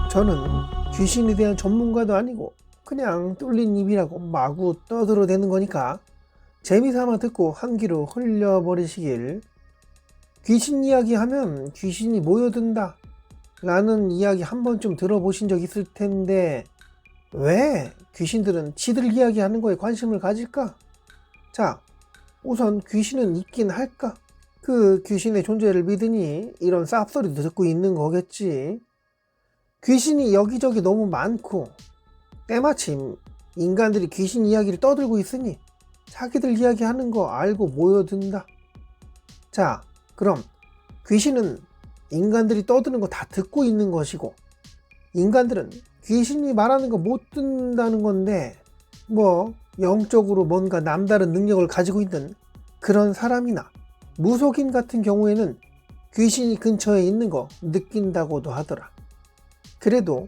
저는 귀신에 대한 전문가도 아니고 그냥 뚫린 입이라고 마구 떠들어대는 거니까 재미삼아 듣고 한 귀로 흘려버리시길. 귀신 이야기 하면 귀신이 모여든다 라는 이야기 한 번쯤 들어보신 적 있을 텐데 왜 귀신들은 지들 이야기하는 거에 관심을 가질까? 자, 우선 귀신은 있긴 할까? 그 귀신의 존재를 믿으니 이런 쌉소리도 듣고 있는 거겠지. 귀신이 여기저기 너무 많고 때마침 인간들이 귀신 이야기를 떠들고 있으니 자기들 이야기하는 거 알고 모여든다. 자, 그럼 귀신은 인간들이 떠드는 거 다 듣고 있는 것이고 인간들은 귀신이 말하는 거 못 듣는다는 건데 뭐 영적으로 뭔가 남다른 능력을 가지고 있는 그런 사람이나 무속인 같은 경우에는 귀신이 근처에 있는 거 느낀다고도 하더라. 그래도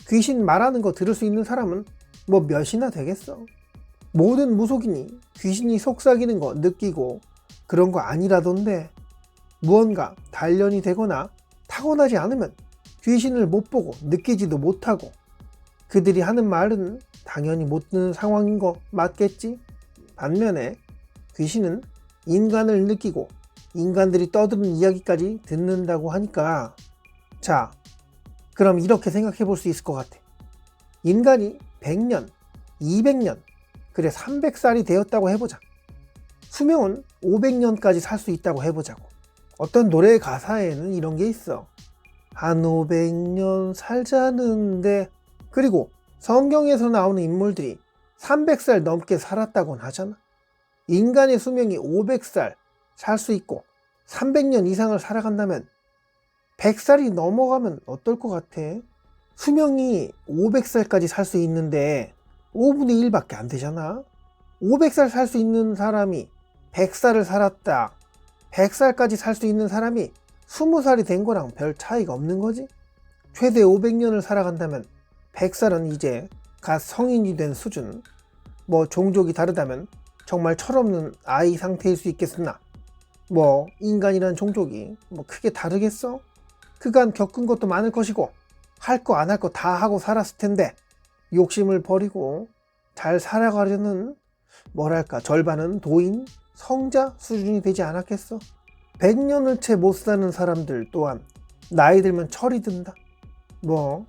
귀신 말하는 거 들을 수 있는 사람은 뭐 몇이나 되겠어. 모든 무속인이 귀신이 속삭이는 거 느끼고 그런 거 아니라던데 무언가 단련이 되거나 타고나지 않으면 귀신을 못 보고 느끼지도 못하고 그들이 하는 말은 당연히 못 듣는 상황인 거 맞겠지? 반면에 귀신은 인간을 느끼고 인간들이 떠드는 이야기까지 듣는다고 하니까 자, 그럼 이렇게 생각해 볼 수 있을 것 같아. 인간이 100년, 200년, 그래 300살이 되었다고 해보자. 수명은 500년까지 살 수 있다고 해보자고. 어떤 노래의 가사에는 이런 게 있어. 한 500년 살자는데. 그리고 성경에서 나오는 인물들이 300살 넘게 살았다고는 하잖아. 인간의 수명이 500살 살 수 있고 300년 이상을 살아간다면 100살이 넘어가면 어떨 것 같아? 수명이 500살까지 살 수 있는데 5분의 1밖에 안 되잖아. 500살 살 수 있는 사람이 100살을 살았다. 100살까지 살 수 있는 사람이 20살이 된 거랑 별 차이가 없는 거지. 최대 500년을 살아간다면 100살은 이제 갓 성인이 된 수준. 뭐 종족이 다르다면 정말 철없는 아이 상태일 수 있겠으나 뭐 인간이란 종족이 뭐 크게 다르겠어? 그간 겪은 것도 많을 것이고 할 거 안 할 거 다 하고 살았을 텐데 욕심을 버리고 잘 살아가려는 뭐랄까 절반은 도인, 성자 수준이 되지 않았겠어? 100년을 채 못 사는 사람들 또한 나이 들면 철이 든다. 뭐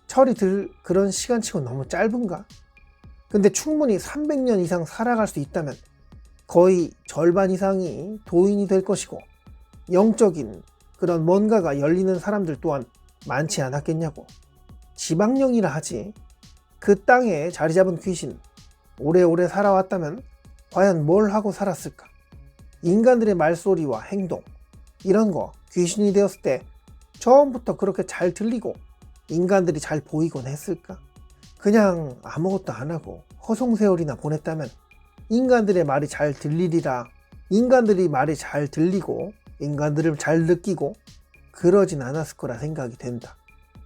철이 들 그런 시간치고 너무 짧은가? 근데 충분히 300년 이상 살아갈 수 있다면 거의 절반 이상이 도인이 될 것이고 영적인 그런 뭔가가 열리는 사람들 또한 많지 않았겠냐고. 지방령이라 하지. 그 땅에 자리 잡은 귀신 오래오래 살아왔다면 과연 뭘 하고 살았을까? 인간들의 말소리와 행동 이런 거 귀신이 되었을 때 처음부터 그렇게 잘 들리고 인간들이 잘 보이곤 했을까? 그냥 아무것도 안 하고 허송세월이나 보냈다면 인간들의 말이 잘 들리리라. 인간들이 말이 잘 들리고 인간들을 잘 느끼고 그러진 않았을 거라 생각이 된다.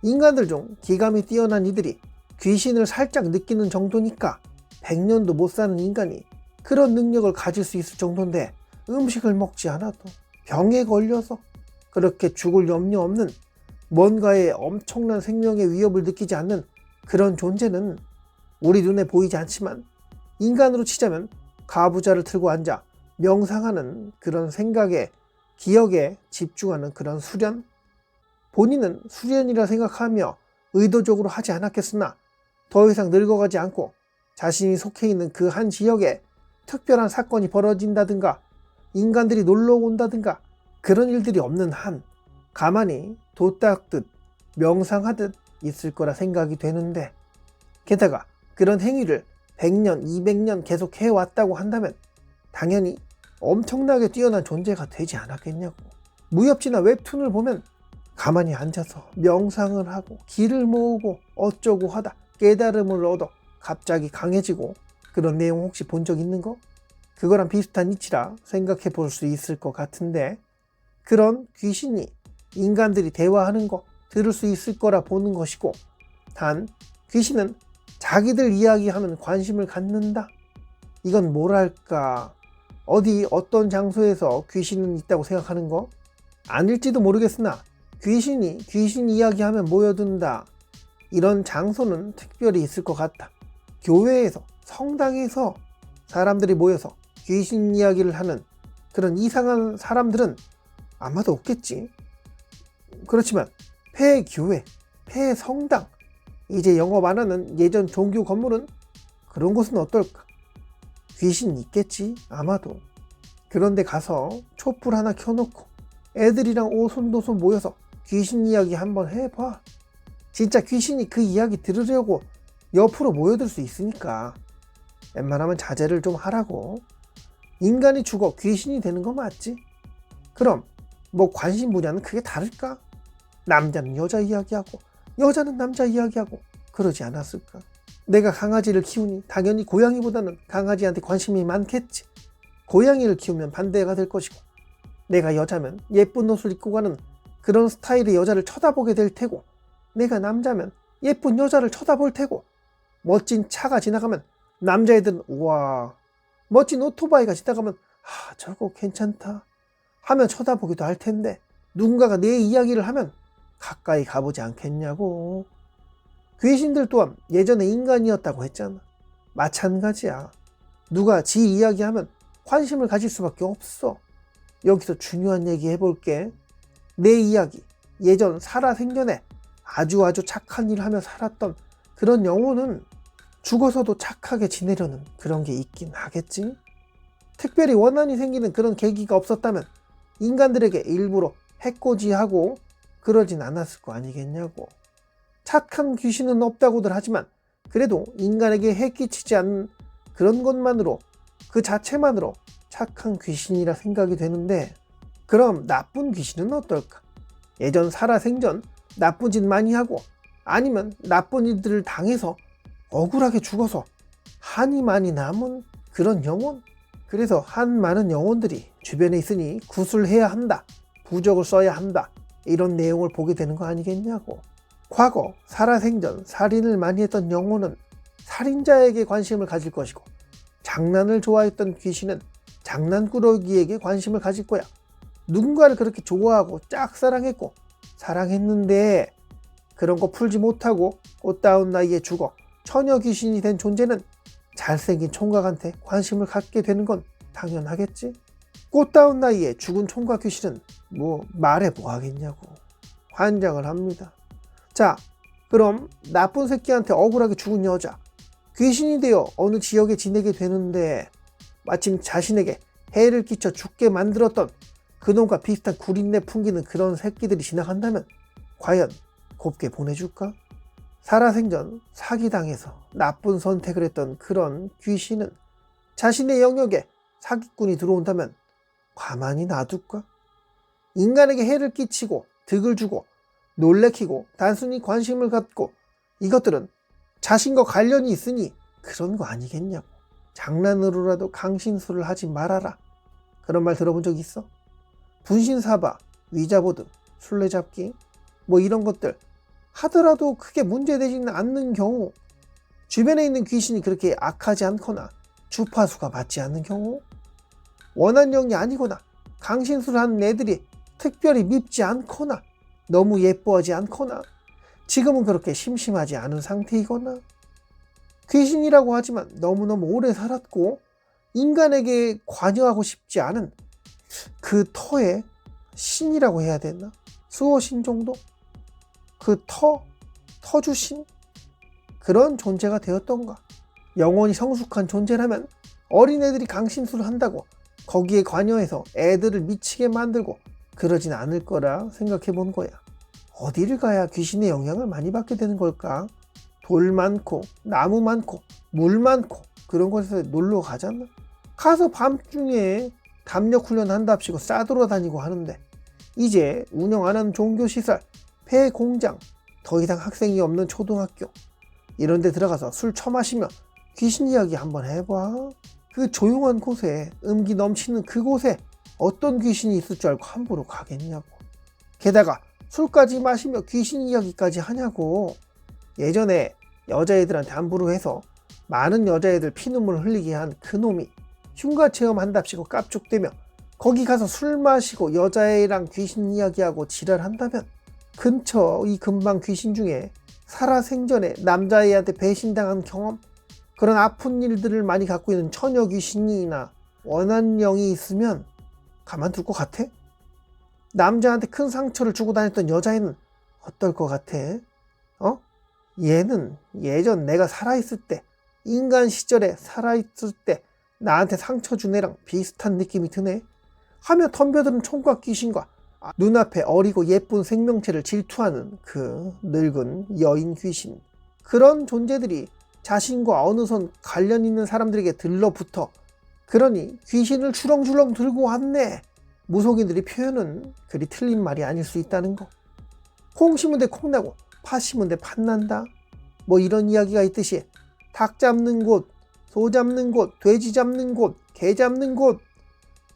인간들 중 기감이 뛰어난 이들이 귀신을 살짝 느끼는 정도니까 100년도 못 사는 인간이 그런 능력을 가질 수 있을 정도인데 음식을 먹지 않아도 병에 걸려서 그렇게 죽을 염려 없는 뭔가의 엄청난 생명의 위협을 느끼지 않는 그런 존재는 우리 눈에 보이지 않지만 인간으로 치자면 가부좌를 틀고 앉아 명상하는 그런 생각에 기억에 집중하는 그런 수련? 본인은 수련이라 생각하며 의도적으로 하지 않았겠으나 더 이상 늙어가지 않고 자신이 속해 있는 그 한 지역에 특별한 사건이 벌어진다든가 인간들이 놀러 온다든가 그런 일들이 없는 한 가만히 돛 닦듯 명상하듯 있을 거라 생각이 되는데 게다가 그런 행위를 100년, 200년 계속 해왔다고 한다면 당연히 엄청나게 뛰어난 존재가 되지 않았겠냐고. 무협지나 웹툰을 보면 가만히 앉아서 명상을 하고 기를 모으고 어쩌고 하다 깨달음을 얻어 갑자기 강해지고 그런 내용 혹시 본 적 있는 거? 그거랑 비슷한 이치라 생각해 볼 수 있을 것 같은데 그런 귀신이 인간들이 대화하는 거 들을 수 있을 거라 보는 것이고 단 귀신은 자기들 이야기하면 관심을 갖는다? 이건 뭐랄까 어디 어떤 장소에서 귀신은 있다고 생각하는 거? 아닐지도 모르겠으나 귀신이 귀신 이야기하면 모여든다. 이런 장소는 특별히 있을 것 같다. 교회에서, 성당에서 사람들이 모여서 귀신 이야기를 하는 그런 이상한 사람들은 아마도 없겠지. 그렇지만 폐교회, 폐성당, 이제 영업 안 하는 예전 종교 건물은 그런 곳은 어떨까? 귀신 있겠지 아마도. 그런데 가서 촛불 하나 켜놓고 애들이랑 오손도손 모여서 귀신 이야기 한번 해봐. 진짜 귀신이 그 이야기 들으려고 옆으로 모여들 수 있으니까 웬만하면 자제를 좀 하라고. 인간이 죽어 귀신이 되는 거 맞지? 그럼 뭐 관심 분야는 그게 다를까? 남자는 여자 이야기하고 여자는 남자 이야기하고 그러지 않았을까? 내가 강아지를 키우니 당연히 고양이보다는 강아지한테 관심이 많겠지. 고양이를 키우면 반대가 될 것이고, 내가 여자면 예쁜 옷을 입고 가는 그런 스타일의 여자를 쳐다보게 될 테고, 내가 남자면 예쁜 여자를 쳐다볼 테고, 멋진 차가 지나가면 남자애들은 우와, 멋진 오토바이가 지나가면 아 저거 괜찮다 하면 쳐다보기도 할 텐데, 누군가가 내 이야기를 하면 가까이 가보지 않겠냐고. 귀신들 또한 예전에 인간이었다고 했잖아. 마찬가지야. 누가 지 이야기하면 관심을 가질 수밖에 없어. 여기서 중요한 얘기 해볼게. 내 이야기, 예전 살아생전에 아주 착한 일을 하며 살았던 그런 영혼은 죽어서도 착하게 지내려는 그런 게 있긴 하겠지. 특별히 원한이 생기는 그런 계기가 없었다면 인간들에게 일부러 해코지하고 그러진 않았을 거 아니겠냐고. 착한 귀신은 없다고들 하지만 그래도 인간에게 해끼치지 않는 그런 것만으로, 그 자체만으로 착한 귀신이라 생각이 되는데, 그럼 나쁜 귀신은 어떨까? 예전 살아생전 나쁜 짓 많이 하고 아니면 나쁜 일들을 당해서 억울하게 죽어서 한이 많이 남은 그런 영혼? 그래서 한 많은 영혼들이 주변에 있으니 구술해야 한다, 부적을 써야 한다, 이런 내용을 보게 되는 거 아니겠냐고. 과거 살아생전 살인을 많이 했던 영혼은 살인자에게 관심을 가질 것이고, 장난을 좋아했던 귀신은 장난꾸러기에게 관심을 가질 거야. 누군가를 그렇게 좋아하고 짝사랑했고 사랑했는데 그런 거 풀지 못하고 꽃다운 나이에 죽어 처녀 귀신이 된 존재는 잘생긴 총각한테 관심을 갖게 되는 건 당연하겠지. 꽃다운 나이에 죽은 총각 귀신은 뭐 말해 뭐 하겠냐고. 환장을 합니다. 자, 그럼 나쁜 새끼한테 억울하게 죽은 여자, 귀신이 되어 어느 지역에 지내게 되는데 마침 자신에게 해를 끼쳐 죽게 만들었던 그놈과 비슷한 구린내 풍기는 그런 새끼들이 지나간다면 과연 곱게 보내줄까? 살아생전 사기당해서 나쁜 선택을 했던 그런 귀신은 자신의 영역에 사기꾼이 들어온다면 가만히 놔둘까? 인간에게 해를 끼치고 득을 주고 놀래키고 단순히 관심을 갖고, 이것들은 자신과 관련이 있으니 그런 거 아니겠냐고. 장난으로라도 강신술을 하지 말아라. 그런 말 들어본 적 있어? 분신사바, 위자보드, 술래잡기 뭐 이런 것들 하더라도 크게 문제되지는 않는 경우, 주변에 있는 귀신이 그렇게 악하지 않거나 주파수가 맞지 않는 경우, 원한영이 아니거나 강신술을 하는 애들이 특별히 밉지 않거나 너무 예뻐하지 않거나 지금은 그렇게 심심하지 않은 상태이거나, 귀신이라고 하지만 너무너무 오래 살았고 인간에게 관여하고 싶지 않은 그 터의 신이라고 해야 되나? 수호신 정도? 그 터주신? 그런 존재가 되었던가. 영원히 성숙한 존재라면 어린애들이 강신술을 한다고 거기에 관여해서 애들을 미치게 만들고 그러진 않을 거라 생각해 본 거야. 어디를 가야 귀신의 영향을 많이 받게 되는 걸까? 돌 많고 나무 많고 물 많고 그런 곳에 놀러 가잖아. 가서 밤중에 담력 훈련 한답시고 싸돌아다니고 하는데, 이제 운영 안 하는 종교시설, 폐공장, 더 이상 학생이 없는 초등학교 이런 데 들어가서 술 처마시며 귀신 이야기 한번 해봐. 그 조용한 곳에, 음기 넘치는 그곳에 어떤 귀신이 있을 줄 알고 함부로 가겠냐고. 게다가 술까지 마시며 귀신 이야기까지 하냐고. 예전에 여자애들한테 함부로 해서 많은 여자애들 피눈물 흘리게 한 그놈이 흉가 체험 한답시고 깝죽대며 거기 가서 술 마시고 여자애랑 귀신 이야기하고 지랄한다면 근처 이 근방 귀신 중에 살아생전에 남자애한테 배신당한 경험, 그런 아픈 일들을 많이 갖고 있는 처녀 귀신이나 원한령이 있으면 가만둘 것 같아? 남자한테 큰 상처를 주고 다녔던 여자애는 어떨 것 같아? 얘는 예전 내가 살아있을 때, 인간 시절에 살아있을 때 나한테 상처 준 애랑 비슷한 느낌이 드네 하며 덤벼드는 총각 귀신과 눈앞에 어리고 예쁜 생명체를 질투하는 그 늙은 여인 귀신, 그런 존재들이 자신과 어느 선 관련 있는 사람들에게 들러붙어 그러니 귀신을 주렁주렁 들고 왔네, 무속인들이 표현은 그리 틀린 말이 아닐 수 있다는 거. 콩 심은 데 콩 나고 팥 심은 데 팥 난다, 뭐 이런 이야기가 있듯이 닭 잡는 곳, 소 잡는 곳, 돼지 잡는 곳, 개 잡는 곳,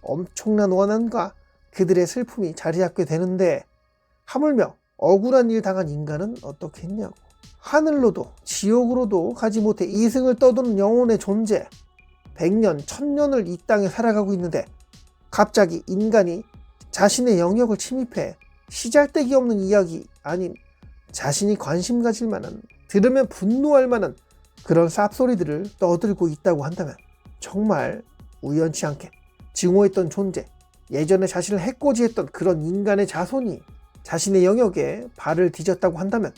엄청난 원한과 그들의 슬픔이 자리 잡게 되는데, 하물며 억울한 일 당한 인간은 어떻겠냐고. 하늘로도 지옥으로도 가지 못해 이승을 떠도는 영혼의 존재, 100년, 1000년을 이 땅에 살아가고 있는데 갑자기 인간이 자신의 영역을 침입해 시잘데기 없는 이야기 아닌 자신이 관심 가질 만한, 들으면 분노할 만한 그런 쌉소리들을 떠들고 있다고 한다면, 정말 우연치 않게 증오했던 존재, 예전에 자신을 해코지했던 그런 인간의 자손이 자신의 영역에 발을 디뎠다고 한다면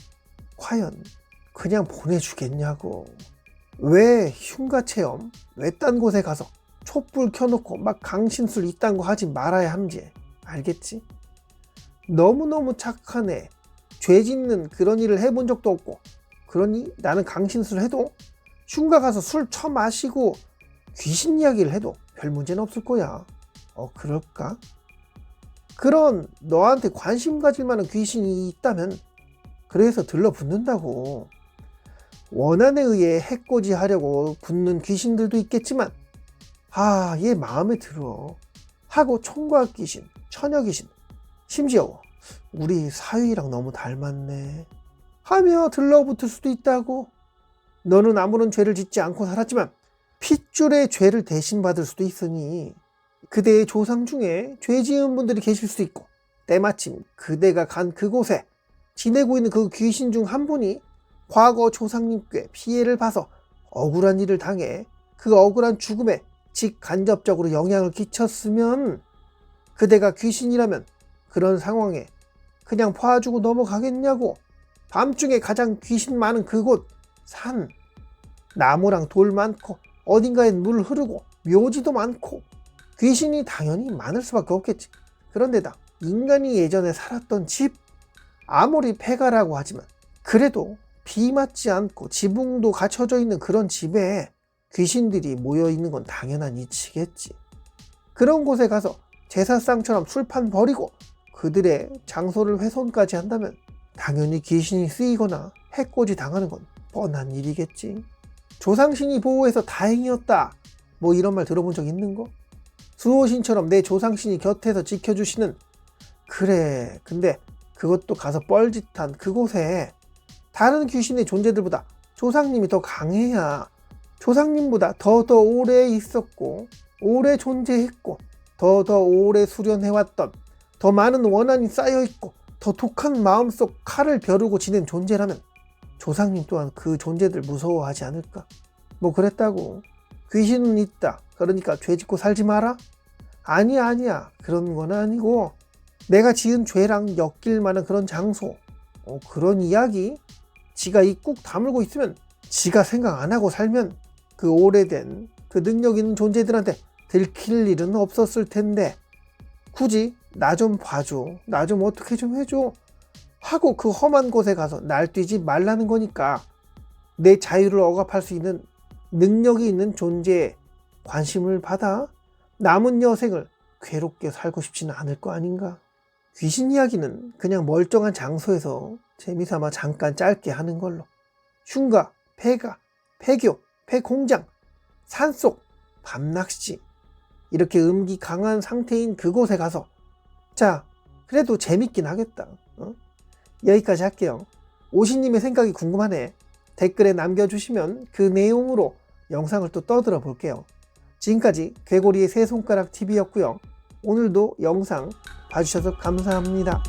과연 그냥 보내주겠냐고. 왜 흉가 체험, 외딴 곳에 가서 촛불 켜놓고 막 강신술 이딴 거 하지 말아야 하는지 알겠지? 너무너무 착한 애, 죄 짓는 그런 일을 해본 적도 없고, 그러니 나는 강신술 해도, 흉가 가서 술 처마시고 귀신 이야기를 해도 별 문제는 없을 거야. 그럴까? 그런 너한테 관심 가질 만한 귀신이 있다면 그래서 들러붙는다고. 원한에 의해 해코지 하려고 붙는 귀신들도 있겠지만 얘 마음에 들어 하고 총각 귀신, 처녀 귀신, 심지어 우리 사위랑 너무 닮았네 하며 들러붙을 수도 있다고. 너는 아무런 죄를 짓지 않고 살았지만 핏줄의 죄를 대신 받을 수도 있으니 그대의 조상 중에 죄 지은 분들이 계실 수 있고, 때마침 그대가 간 그곳에 지내고 있는 그 귀신 중 한 분이 과거 조상님께 피해를 봐서 억울한 일을 당해 그 억울한 죽음에 직간접적으로 영향을 끼쳤으면, 그대가 귀신이라면 그런 상황에 그냥 봐주고 넘어가겠냐고. 밤중에 가장 귀신 많은 그곳 산, 나무랑 돌 많고 어딘가엔 물 흐르고 묘지도 많고 귀신이 당연히 많을 수밖에 없겠지. 그런데다 인간이 예전에 살았던 집, 아무리 폐가라고 하지만 그래도 비 맞지 않고 지붕도 갖춰져 있는 그런 집에 귀신들이 모여있는 건 당연한 이치겠지. 그런 곳에 가서 제사상처럼 술판 버리고 그들의 장소를 훼손까지 한다면 당연히 귀신이 쓰이거나 해코지 당하는 건 뻔한 일이겠지. 조상신이 보호해서 다행이었다, 뭐 이런 말 들어본 적 있는 거? 수호신처럼 내 조상신이 곁에서 지켜주시는, 그래, 근데 그것도 가서 뻘짓한 그곳에 다른 귀신의 존재들보다 조상님이 더 강해야 조상님보다 더 오래 있었고 오래 존재했고 더 오래 수련해왔던, 더 많은 원한이 쌓여있고 더 독한 마음속 칼을 벼르고 지낸 존재라면 조상님 또한 그 존재들 무서워하지 않을까? 뭐 그랬다고. 귀신은 있다, 그러니까 죄 짓고 살지 마라? 아니야, 그런 건 아니고 내가 지은 죄랑 엮일 만한 그런 장소, 그런 이야기 지가 이 꾹 다물고 있으면, 지가 생각 안 하고 살면 그 오래된 그 능력 있는 존재들한테 들킬 일은 없었을 텐데 굳이 나 좀 봐줘, 나 좀 어떻게 좀 해줘 하고 그 험한 곳에 가서 날뛰지 말라는 거니까, 내 자유를 억압할 수 있는 능력이 있는 존재에 관심을 받아 남은 여생을 괴롭게 살고 싶지는 않을 거 아닌가. 귀신 이야기는 그냥 멀쩡한 장소에서 재미삼아 잠깐 짧게 하는 걸로, 흉가, 폐가, 폐교, 폐공장, 산속, 밤낚시, 이렇게 음기 강한 상태인 그곳에 가서 자, 그래도 재밌긴 하겠다. 여기까지 할게요. 오시님의 생각이 궁금하네. 댓글에 남겨주시면 그 내용으로 영상을 또 떠들어 볼게요. 지금까지 괴고리의 세 손가락 TV였고요. 오늘도 영상 봐주셔서 감사합니다.